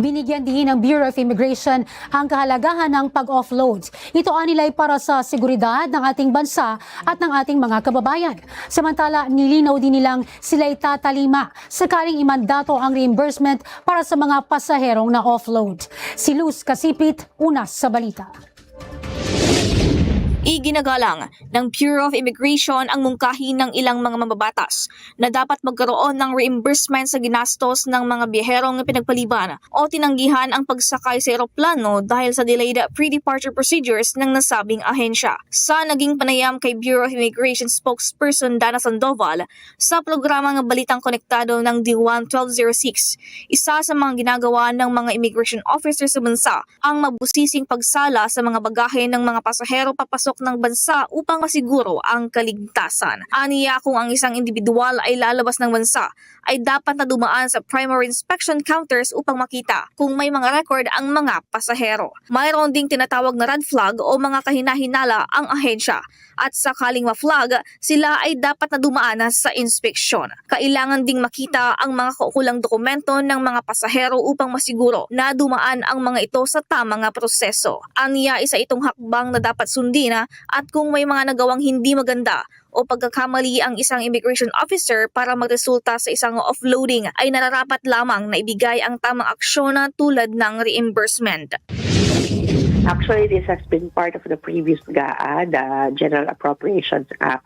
Binigyan din ng Bureau of Immigration ang kahalagahan ng pag-offload. Ito anilay para sa seguridad ng ating bansa at ng ating mga kababayan. Samantala, nilinaw din nilang sila'y tatalima sakaling imandato ang reimbursement para sa mga pasaherong na offload. Si Luz Kasipit, una sa balita. Iginagalang ng Bureau of Immigration ang mungkahi ng ilang mga mambabatas na dapat magkaroon ng reimbursement sa ginastos ng mga biyaherong pinagpaliban o tinanggihan ang pagsakay sa eroplano dahil sa delayed pre-departure procedures ng nasabing ahensya. Sa naging panayam kay Bureau of Immigration spokesperson Dana Sandoval sa programang Balitang Konektado ng D1 1206, isa sa mga ginagawa ng mga immigration officers sa bansa ang mabusising pagsala sa mga bagahe ng mga pasahero papasok ng bansa upang masiguro ang kaligtasan. Aniya, kung ang isang individual ay lalabas ng bansa, ay dapat na dumaan sa primary inspection counters upang makita kung may mga record ang mga pasahero. Mayroon ding tinatawag na red flag o mga kahina-hinala ang ahensya at sakaling ma-flag, sila ay dapat na dumaan sa inspeksyon. Kailangan ding makita ang mga kaukulang dokumento ng mga pasahero upang masiguro na dumaan ang mga ito sa tamang proseso. Aniya, isa itong hakbang na dapat sundin at kung may mga nagawang hindi maganda o pagkakamali ang isang immigration officer para magresulta sa isang offloading ay nararapat lamang na ibigay ang tamang aksyon tulad ng reimbursement. Actually, this has been part of the previous GAA, the General Appropriations Act.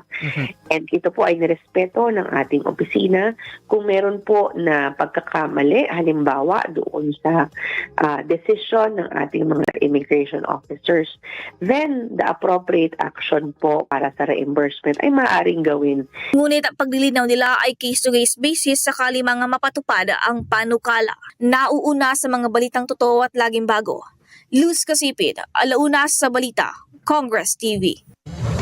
And ito po ay nirespeto ng ating opisina. Kung meron po na pagkakamali, halimbawa doon sa decision ng ating mga immigration officers, then the appropriate action po para sa reimbursement ay maaaring gawin. Ngunit ang paglilinaw nila ay case-to-case basis sakali mga mapatupad ang panukala. Nauuna sa mga balitang totoo at laging bago. Luz Kasipit, alauna sa balita, Congress TV.